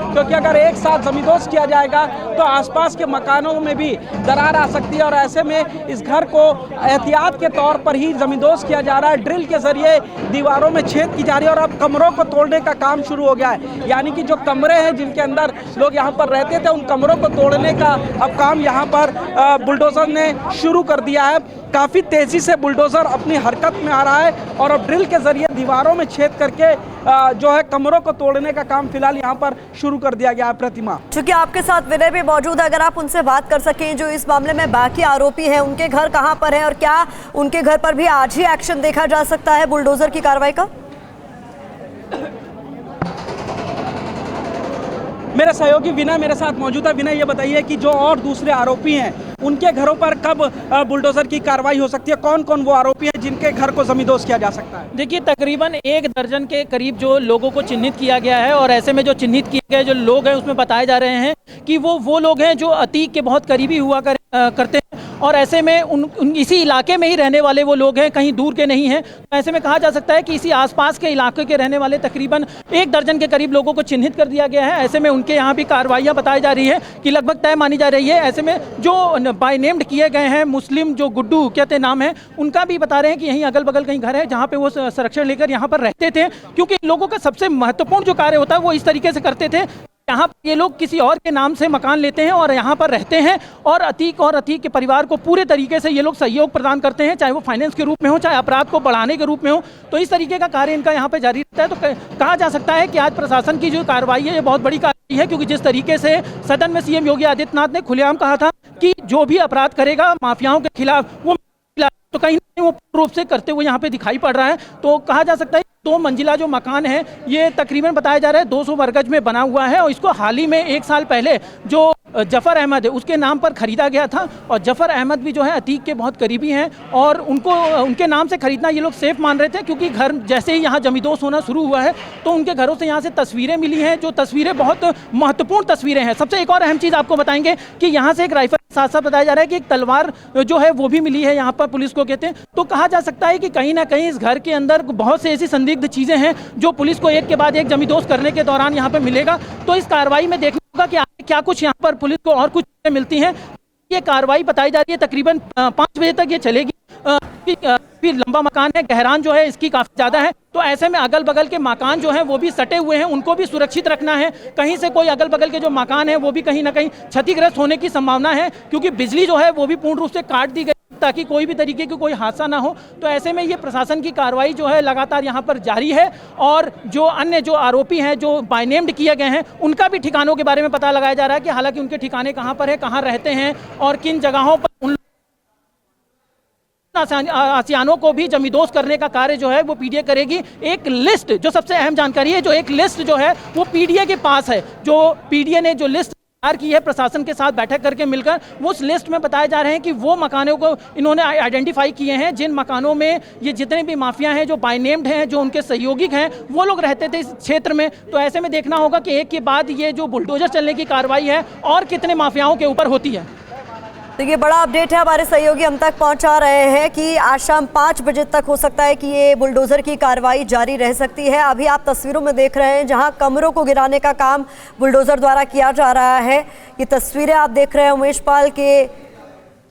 क्योंकि अगर एक साथ जमींदोज किया जाएगा तो आसपास के मकानों में भी दरार आ सकती है और ऐसे में इस घर को एहतियात के तौर पर ही जमींदोज किया जा रहा है। ड्रिल के जरिए दीवारों में छेद की जा रही है और अब कमरों को तोड़ने का काम शुरू हो गया है, यानी कि जो कमरे हैं जिनके अंदर लोग यहाँ पर रहते थे उन कमरों को तोड़ने का अब काम यहाँ पर बुलडोजर ने शुरू कर दिया है। काफ़ी तेज़ी से बुलडोजर अपनी हरकत में आ रहा है और अब ड्रिल के जरिए दीवारों में छेद करके जो है कमरों को तोड़ने का काम फिलहाल यहाँ पर शुरू कर दिया गया है। प्रतिमा, चूंकि आपके साथ विनय भी मौजूद है, अगर आप उनसे बात कर सकें जो इस मामले में बाकी आरोपी हैं, उनके घर कहाँ पर हैं और क्या उनके घर पर भी आज ही एक्शन देखा जा सकता है बुलडोजर की कार्रवाई का? मेरे सहयोगी विनय मेरे साथ मौजूद है। विनय, ये बताइए कि जो और दूसरे आरोपी हैं उनके घरों पर कब बुलडोजर की कार्रवाई हो सकती है? कौन कौन वो आरोपी हैं जिनके घर को जमींदोज किया जा सकता है? देखिए, तकरीबन 1 दर्जन के करीब जो लोगों को चिन्हित किया गया है और ऐसे में जो चिन्हित किए गए जो लोग हैं उसमें बताए जा रहे हैं कि वो लोग हैं जो अतीक के बहुत करीबी हुआ करते हैं और ऐसे में इसी इलाके में ही रहने वाले वो लोग हैं, कहीं दूर के नहीं हैं। तो ऐसे में कहा जा सकता है कि इसी आसपास के इलाके के रहने वाले तकरीबन 1 दर्जन के करीब लोगों को चिन्हित कर दिया गया है। ऐसे में उनके यहाँ भी कार्रवाइयाँ बताई जा रही है कि लगभग तय मानी जा रही है। ऐसे में जो बाय नेम्ड किए गए हैं, मुस्लिम जो गुड्डू कहते नाम है, उनका भी बता रहे हैं कि यहीं अगल बगल कहीं घर है जहाँ पे वो संरक्षण लेकर यहाँ पर रहते थे, क्योंकि इन लोगों का सबसे महत्वपूर्ण जो कार्य होता है वो इस तरीके से करते थे। यहाँ ये लोग किसी और के नाम से मकान लेते हैं और यहाँ पर रहते हैं और अतीक के परिवार को पूरे तरीके से ये लोग सहयोग प्रदान करते हैं, चाहे वो फाइनेंस के रूप में हो, चाहे अपराध को बढ़ाने के रूप में हो। तो इस तरीके का कार्य इनका यहाँ पे जारी रहता है। तो कहा जा सकता है कि आज प्रशासन की जो कार्रवाई है ये बहुत बड़ी कार्रवाई है, क्योंकि जिस तरीके से सदन में सीएम योगी आदित्यनाथ ने खुलेआम कहा था कि जो भी अपराध करेगा माफियाओं के खिलाफ वो, तो कहीं वो पूर्ण रूप से करते हुए यहाँ पे दिखाई पड़ रहा है। तो कहा जा सकता है 2 मंजिला जो मकान है ये तकरीबन बताया जा रहा है 200 वर्ग गज में बना हुआ है और इसको हाल ही में 1 साल पहले जो जफ़र अहमद है उसके नाम पर खरीदा गया था। और जफ़र अहमद भी जो है अतीक के बहुत करीबी हैं और उनके नाम से खरीदना ये लोग सेफ मान रहे थे, क्योंकि घर जैसे ही यहाँ जमींदोज होना शुरू हुआ है तो उनके घरों से यहाँ से तस्वीरें मिली हैं, जो तस्वीरें बहुत महत्वपूर्ण तस्वीरें हैं। सबसे एक और अहम चीज़ आपको बताएंगे कि यहाँ से एक राइफल के साथ साथ बताया जा रहा है कि एक तलवार जो है वो भी मिली है यहाँ पर पुलिस को कहते हैं। तो कहा जा सकता है कि कहीं ना कहीं इस घर के अंदर बहुत से ऐसी संदिग्ध चीज़ें हैं जो पुलिस को एक के बाद एक जमींदोज करने के दौरान यहाँ पर मिलेगा। तो इस कार्रवाई में देखना होगा कि आगे क्या कुछ यहाँ पर पुलिस को और कुछ चीजें मिलती हैं। ये कार्रवाई बताई जा रही है तकरीबन 5 बजे तक ये चलेगी। फिर लंबा मकान है, गहरान जो है इसकी काफ़ी ज़्यादा है, तो ऐसे में अगल बगल के मकान जो हैं वो भी सटे हुए हैं, उनको भी सुरक्षित रखना है। कहीं से कोई अगल बगल के जो मकान हैं वो भी कहीं ना कहीं क्षतिग्रस्त होने की संभावना है, क्योंकि बिजली जो है वो भी पूर्ण रूप से काट दी गई ताकि कोई भी तरीके की कोई हादसा ना हो। तो ऐसे में ये प्रशासन की कार्रवाई जो है लगातार यहाँ पर जारी है और जो अन्य जो आरोपी हैं जो बाय नेम्ड किए गए हैं उनका भी ठिकानों के बारे में पता लगाया जा रहा है कि हालांकि उनके ठिकाने कहाँ पर है, कहाँ रहते हैं और किन जगहों पर उन आसियानों को भी जमींदोज करने का कार्य जो है वो पीडीए करेगी। एक लिस्ट, जो सबसे अहम जानकारी है, जो एक लिस्ट जो है वो पीडीए के पास है, जो पीडीए ने जो लिस्ट तैयार की है प्रशासन के साथ बैठक करके मिलकर, वो उस लिस्ट में बताए जा रहे हैं कि वो मकानों को इन्होंने आइडेंटिफाई किए हैं जिन मकानों में ये जितने भी माफिया हैं जो बाय नेम्ड हैं, जो उनके सहयोगी हैं, वो लोग रहते थे इस क्षेत्र में। तो ऐसे में देखना होगा कि एक के बाद ये जो बुलडोजर चलने की कार्रवाई है और कितने माफियाओं के ऊपर होती है। तो ये बड़ा अपडेट है, हमारे सहयोगी हम तक पहुंचा रहे हैं कि आज शाम 5 बजे तक हो सकता है कि ये बुलडोजर की कार्रवाई जारी रह सकती है। अभी आप तस्वीरों में देख रहे हैं जहां कमरों को गिराने का काम बुलडोजर द्वारा किया जा रहा है। ये तस्वीरें आप देख रहे हैं उमेश पाल के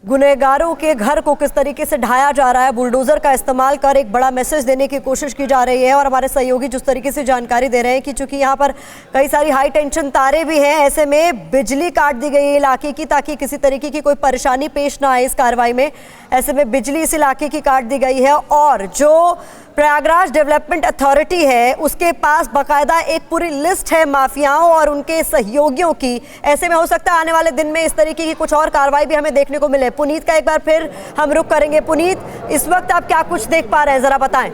गुनहगारों के घर को किस तरीके से ढाया जा रहा है। बुलडोजर का इस्तेमाल कर एक बड़ा मैसेज देने की कोशिश की जा रही है और हमारे सहयोगी जिस तरीके से जानकारी दे रहे हैं कि चूंकि यहाँ पर कई सारी हाई टेंशन तारे भी हैं, ऐसे में बिजली काट दी गई है इलाके की ताकि किसी तरीके की कोई परेशानी पेश ना आए इस कार्रवाई में। ऐसे में बिजली इस इलाके की काट दी गई है और जो प्रयागराज डेवलपमेंट अथॉरिटी है उसके पास बाकायदा एक पूरी लिस्ट है माफियाओं और उनके सहयोगियों की। ऐसे में हो सकता है आने वाले दिन में इस तरीके की कुछ और कार्रवाई भी हमें देखने को मिले। पुनीत का एक बार फिर हम रुख करेंगे। पुनीत, इस वक्त आप क्या कुछ देख पा रहे हैं, जरा बताएं।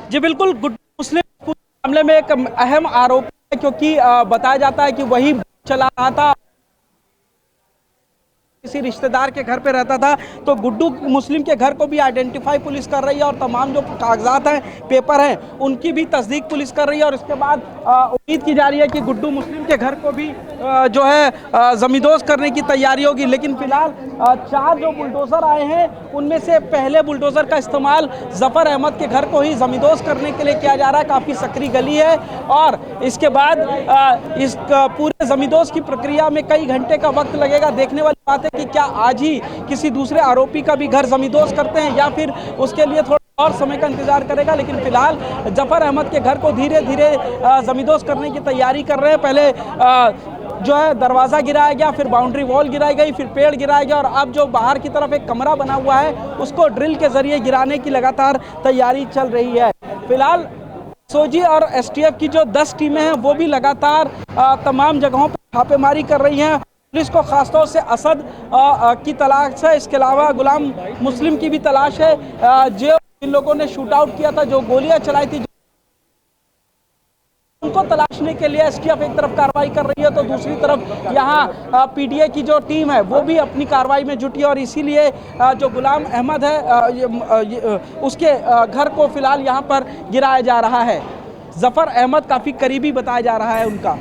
जी बिल्कुल, मुस्लिम मामले में एक अहम आरोपी है, क्योंकि बताया जाता है कि वही चला रहा था किसी रिश्तेदार के घर पे रहता था। तो गुड्डू मुस्लिम के घर को भी आइडेंटिफाई पुलिस कर रही है और तमाम जो कागजात हैं, पेपर हैं, उनकी भी तस्दीक पुलिस कर रही है। और इसके बाद उम्मीद की जा रही है कि गुड्डू मुस्लिम के घर को भी जो है जमींदोज करने की तैयारी होगी। लेकिन फिलहाल 4 जो बुलडोज़र आए हैं उनमें से पहले बुलडोज़र का इस्तेमाल जफ़र अहमद के घर को ही जमींदोज करने के लिए किया जा रहा है। काफ़ी सकरी गली है और इसके बाद इस पूरे जमींदोज की प्रक्रिया में कई घंटे का वक्त लगेगा। देखने वाली बात है कि क्या आज ही किसी दूसरे आरोपी का भी घर जमींदोज करते हैं या फिर उसके लिए थोड़ा और समय का इंतजार करेगा। लेकिन फिलहाल जफ़र अहमद के घर को धीरे धीरे जमींदोज करने की तैयारी कर रहे हैं। पहले जो है दरवाज़ा गिराया गया, फिर बाउंड्री वॉल गिराई गई, फिर पेड़ गिराया गया और अब जो बाहर की तरफ एक कमरा बना हुआ है उसको ड्रिल के जरिए गिराने की लगातार तैयारी चल रही है। फिलहाल सोजी और एसटीएफ की जो 10 टीमें हैं वो भी लगातार तमाम जगहों पर छापेमारी कर रही हैं। पुलिस को खासतौर से असद की तलाश है, इसके अलावा गुलाम मुस्लिम की भी तलाश है। जो इन लोगों ने शूट आउट किया था, जो गोलियां चलाई थी, उनको तलाशने के लिए एसटीएफ एक तरफ कार्रवाई कर रही है तो दूसरी तरफ यहाँ पीडीए की जो टीम है वो भी अपनी कार्रवाई में जुटी है। और इसीलिए जो गुलाम अहमद है उसके घर को फिलहाल यहाँ पर गिराया जा रहा है। जफ़र अहमद काफ़ी करीबी बताया जा रहा है उनका।